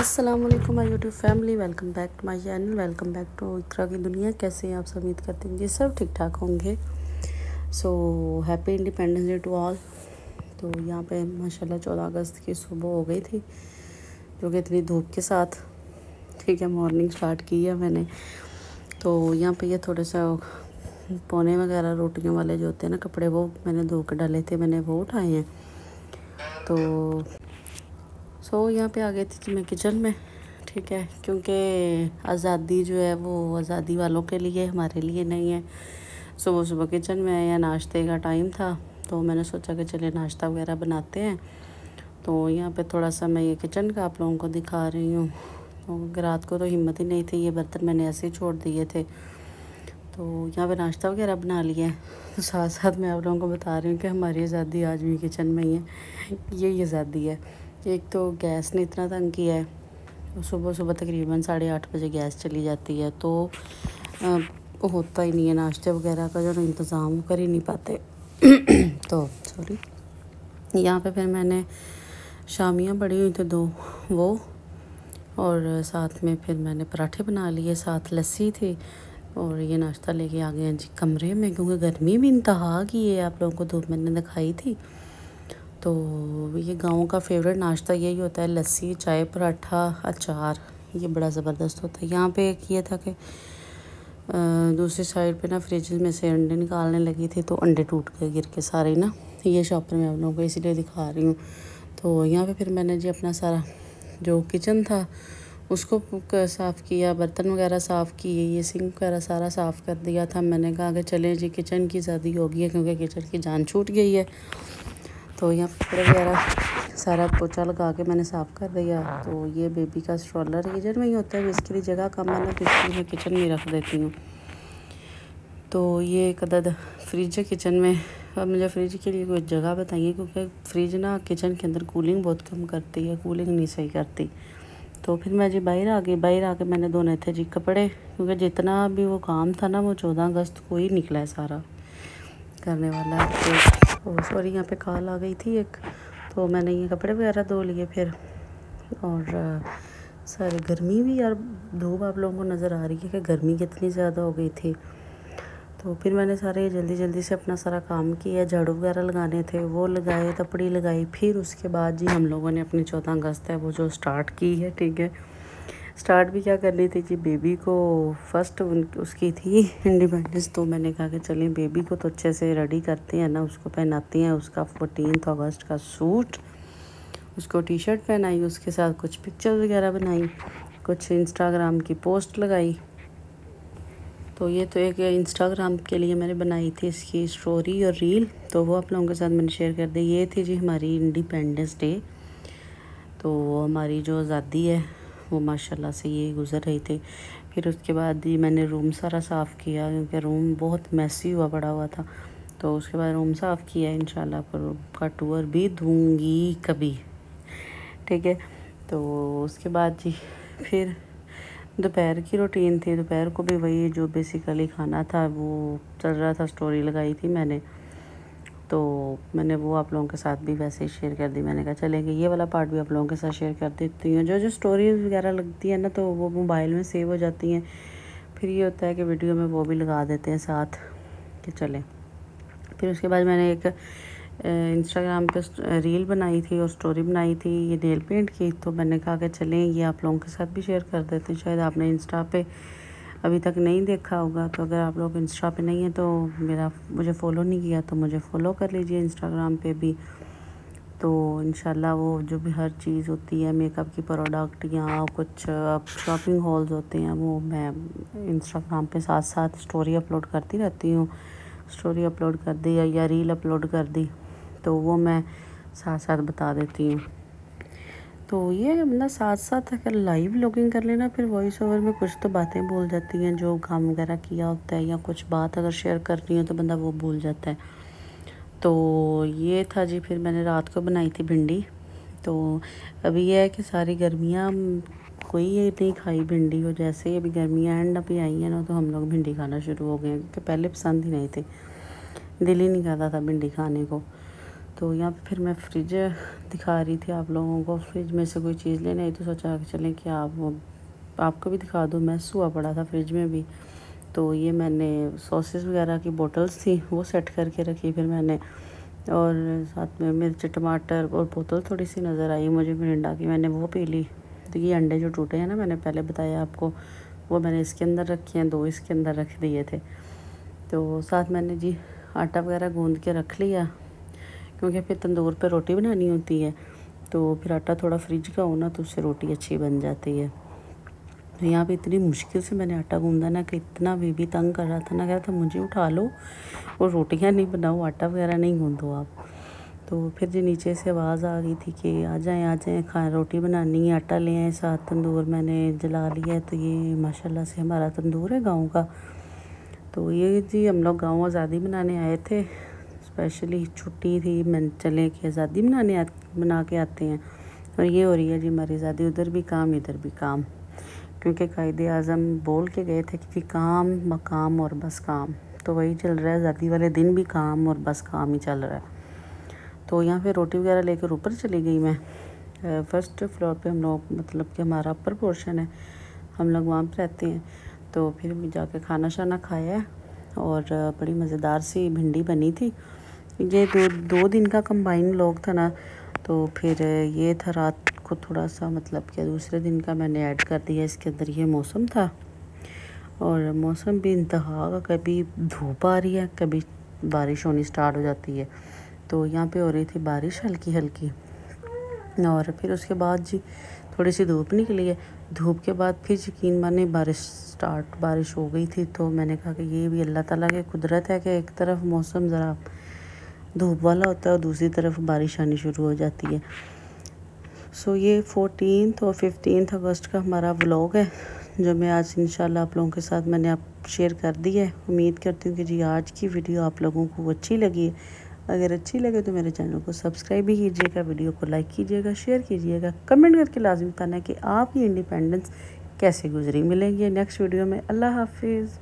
अस्सलाम वालेकुम my YouTube family, welcome back to my channel, welcome back to Iqra की दुनिया। कैसे हैं आप सब? उम्मीद करते हैं जी सब ठीक ठाक होंगे। So happy independence day to all. तो यहाँ पे माशाल्लाह 14 अगस्त की सुबह हो गई थी, जो कि इतनी धूप के साथ ठीक है मॉर्निंग स्टार्ट की है मैंने। तो यहाँ पे ये थोड़े सा पौने वगैरह रोटियों वाले जो होते हैं ना कपड़े, वो मैंने धो के डाले थे, मैंने वो उठाए हैं। तो यहाँ पे आ गई थी मैं किचन में, ठीक है, क्योंकि आज़ादी जो है वो आज़ादी वालों के लिए, हमारे लिए नहीं है। सुबह सुबह किचन में या नाश्ते का टाइम था, तो मैंने सोचा कि चले नाश्ता वगैरह बनाते हैं। तो यहाँ पे थोड़ा सा मैं ये किचन का आप लोगों को दिखा रही हूँ। तो रात को तो हिम्मत ही नहीं थी, ये बर्तन मैंने ऐसे ही छोड़ दिए थे। तो यहाँ पे नाश्ता वगैरह बना लिया है। तो साथ साथ मैं आप लोगों को बता रही हूँ कि हमारी आज़ादी आज भी किचन में ही है। यही आज़ादी है। एक तो गैस ने इतना तंग किया है, सुबह सुबह तकरीबन 8:30 बजे गैस चली जाती है, तो होता ही नहीं है नाश्ते वगैरह का जो इंतज़ाम कर ही नहीं पाते। तो सॉरी, यहाँ पे फिर मैंने शामियाँ पड़ी हुई थी 2 वो, और साथ में फिर मैंने पराठे बना लिए, साथ लस्सी थी, और ये नाश्ता लेके आ गए हैं जी कमरे में, क्योंकि गर्मी भी इंतहा की है। आप लोगों को धूप मैंने दिखाई थी। तो ये गाँव का फेवरेट नाश्ता यही होता है, लस्सी, चाय, पराठा, अचार। ये बड़ा ज़बरदस्त होता है। यहाँ पे एक ये था कि दूसरी साइड पे ना फ्रिज में से अंडे निकालने लगी थी, तो अंडे टूट गए गिर के सारे ना। ये शॉपर मैं आप लोगों को इसीलिए दिखा रही हूँ। तो यहाँ पे फिर मैंने जी अपना सारा जो किचन था उसको साफ़ किया, बर्तन वगैरह साफ़ किए, ये सिंक वगैरह सारा साफ़ कर दिया था। मैंने कहा कि चलें जी किचन की आज़ादी हो गई है, क्योंकि किचन की जान छूट गई है। तो यहाँ कपड़े वगैरह सारा पोछा लगा के मैंने साफ़ कर दिया। तो ये बेबी का स्ट्रॉलर किचन में ही होता है, इसके लिए जगह कम है ना, तो इसलिए मैं किचन में रख देती हूँ। तो ये एक अदद फ्रिज है किचन में। अब मुझे फ्रिज के लिए कोई जगह बताइए, क्योंकि फ्रिज ना किचन के अंदर कूलिंग बहुत कम करती है, कूलिंग नहीं सही करती। तो फिर मैं जी बाहर आ गई। बाहर आके मैंने धोने थे जी कपड़े, क्योंकि जितना भी वो काम था ना वो 14 अगस्त को ही निकला है सारा करने वाला है। तो सॉरी, यहाँ पे कॉल आ गई थी एक, तो मैंने ये कपड़े वगैरह धो लिए फिर। और सारे गर्मी भी यार, धूप आप लोगों को नज़र आ रही है कि गर्मी कितनी ज़्यादा हो गई थी। तो फिर मैंने सारे जल्दी जल्दी से अपना सारा काम किया, झाड़ू वगैरह लगाने थे वो लगाए, तपड़ी लगाई। फिर उसके बाद जी हम लोगों ने अपनी 14 अगस्त है वो जो स्टार्ट की है, ठीक है। स्टार्ट भी क्या करनी थी जी, बेबी को फर्स्ट उसकी थी इंडिपेंडेंस। तो मैंने कहा कि चलें बेबी को तो अच्छे से रेडी करते हैं ना, उसको पहनाते हैं उसका 14 अगस्त का सूट, उसको टी शर्ट पहनाई, उसके साथ कुछ पिक्चर वगैरह बनाई, कुछ इंस्टाग्राम की पोस्ट लगाई। तो ये तो एक इंस्टाग्राम के लिए मैंने बनाई थी इसकी स्टोरी और रील, तो वो आप लोगों के साथ मैंने शेयर कर दी। ये थी जी हमारी इंडिपेंडेंस डे। तो हमारी जो आज़ादी है वो माशाल्लाह से ये गुज़र रही थी। फिर उसके बाद ही मैंने रूम सारा साफ़ किया, क्योंकि रूम बहुत मैसी हुआ पड़ा हुआ था। तो उसके बाद रूम साफ़ किया, इंशाल्लाह पर का टूर भी दूँगी कभी, ठीक है। तो उसके बाद जी फिर दोपहर की रूटीन थी। दोपहर को भी वही जो बेसिकली खाना था वो चल रहा था, स्टोरी लगाई थी मैंने, तो मैंने वो आप लोगों के साथ भी वैसे ही शेयर कर दी। मैंने कहा चलेंगे ये वाला पार्ट भी आप लोगों के साथ शेयर कर देती हूँ। जो जो स्टोरीज़ वगैरह लगती है ना, तो वो मोबाइल में सेव हो जाती हैं। फिर ये होता है कि वीडियो में वो भी लगा देते हैं साथ कि चलें। फिर उसके बाद मैंने एक इंस्टाग्राम पे रील बनाई थी और स्टोरी बनाई थी ये नेल पेंट की। तो मैंने कहा कि चलें ये आप लोगों के साथ भी शेयर कर देते हैं। शायद आपने इंस्टा पे अभी तक नहीं देखा होगा, तो अगर आप लोग इंस्टा पे नहीं हैं तो मुझे फ़ॉलो नहीं किया तो मुझे फ़ॉलो कर लीजिए इंस्टाग्राम पे भी। तो इंशाल्लाह वो जो भी हर चीज़ होती है मेकअप की प्रोडक्ट या कुछ शॉपिंग हॉल्स होते हैं, वो मैं इंस्टाग्राम पे साथ साथ स्टोरी अपलोड करती रहती हूँ। स्टोरी अपलोड कर दी या रील अपलोड कर दी, तो वो मैं साथ साथ बता देती हूँ। तो ये मतलब साथ साथ अगर लाइव लॉगिंग कर लेना, फिर वॉइस ओवर में कुछ तो बातें बोल जाती हैं जो काम वगैरह किया होता है, या कुछ बात अगर शेयर करनी हो तो बंदा वो भूल जाता है। तो ये था जी। फिर मैंने रात को बनाई थी भिंडी। तो अभी यह है कि सारी गर्मियाँ कोई ये नहीं खाई भिंडी को, जैसे ही अभी गर्मियाँ एंड अभी आई हैं ना, तो हम लोग भिंडी खाना शुरू हो गए हैं, क्योंकि पहले पसंद ही नहीं थी, दिल ही नहीं करता था भिंडी खाने को। तो यहाँ पे फिर मैं फ्रिज दिखा रही थी आप लोगों को। फ्रिज में से कोई चीज़ लेने आई तो सोचा कि चलें कि आपको भी दिखा दूँ। मैस हुआ पड़ा था फ्रिज में भी। तो ये मैंने सॉसेस वगैरह की बोतल्स थी वो सेट करके रखी फिर मैंने, और साथ में मिर्च टमाटर और बोतल थोड़ी सी नज़र आई मुझे मिरिंडा की, मैंने वो पी ली। तो ये अंडे जो टूटे हैं ना, मैंने पहले बताया आपको, वो मैंने इसके अंदर रखे हैं, 2 इसके अंदर रख दिए थे। तो साथ मैंने जी आटा वगैरह गूँध के रख लिया, क्योंकि फिर तंदूर पे रोटी बनानी होती है। तो फिर आटा थोड़ा फ्रिज का हो ना तो उससे रोटी अच्छी बन जाती है। तो यहाँ पे इतनी मुश्किल से मैंने आटा गूँधा ना कि इतना बेबी तंग कर रहा था ना, कह रहा था मुझे उठा लो और रोटियाँ नहीं बनाओ, आटा वगैरह नहीं गूँधो आप। तो फिर जी नीचे से आवाज़ आ गई थी कि आ जाएँ खा रोटी बनानी है, आटा ले आए साथ, तंदूर मैंने जला लिया है। तो ये माशाल्लाह से हमारा तंदूर है गाँव का। तो ये जी हम लोग गाँव आज़ादी मनाने आए थे, स्पेशली छुट्टी थी, मैं चले कि आज़ादी मना के आते हैं। और ये हो रही है जी हमारी आज़ादी, उधर भी काम इधर भी काम, क्योंकि कायदे आज़म बोल के गए थे कि काम मकाम और बस काम। तो वही चल रहा है, आज़ादी वाले दिन भी काम और बस काम ही चल रहा है। तो यहाँ पे रोटी वगैरह लेकर ऊपर चली गई मैं। फर्स्ट फ्लोर पे हम लोग, मतलब कि हमारा अपर पोर्शन है, हम लोग वहाँ पे रहते हैं। तो फिर भी जाके खाना शाना खाया और बड़ी मज़ेदार सी भिंडी बनी थी। ये दो दिन का कंबाइन लोग था ना, तो फिर ये था रात को थोड़ा सा, मतलब कि दूसरे दिन का मैंने ऐड कर दिया इसके अंदर। ये मौसम था और मौसम भी इंतहा का, कभी धूप आ रही है कभी बारिश होनी स्टार्ट हो जाती है। तो यहाँ पे हो रही थी बारिश हल्की हल्की, और फिर उसके बाद जी थोड़ी सी धूप निकली है। धूप के बाद फिर यकीन माने बारिश हो गई थी। तो मैंने कहा कि ये भी अल्लाह ताला की कुदरत है कि एक तरफ मौसम ज़रा धूप वाला होता है और दूसरी तरफ बारिश आनी शुरू हो जाती है। सो ये 14 और 15 अगस्त का हमारा व्लॉग है, जो मैं आज इंशाल्लाह आप लोगों के साथ मैंने आप शेयर कर दी है। उम्मीद करती हूँ कि जी आज की वीडियो आप लोगों को अच्छी लगी है। अगर अच्छी लगे तो मेरे चैनल को सब्सक्राइब भी कीजिएगा, वीडियो को लाइक कीजिएगा, शेयर कीजिएगा, कमेंट करके लाजमी बताना कि आपकी इंडिपेंडेंस कैसे गुजरी। मिलेंगे नेक्स्ट वीडियो में। अल्लाह हाफिज़।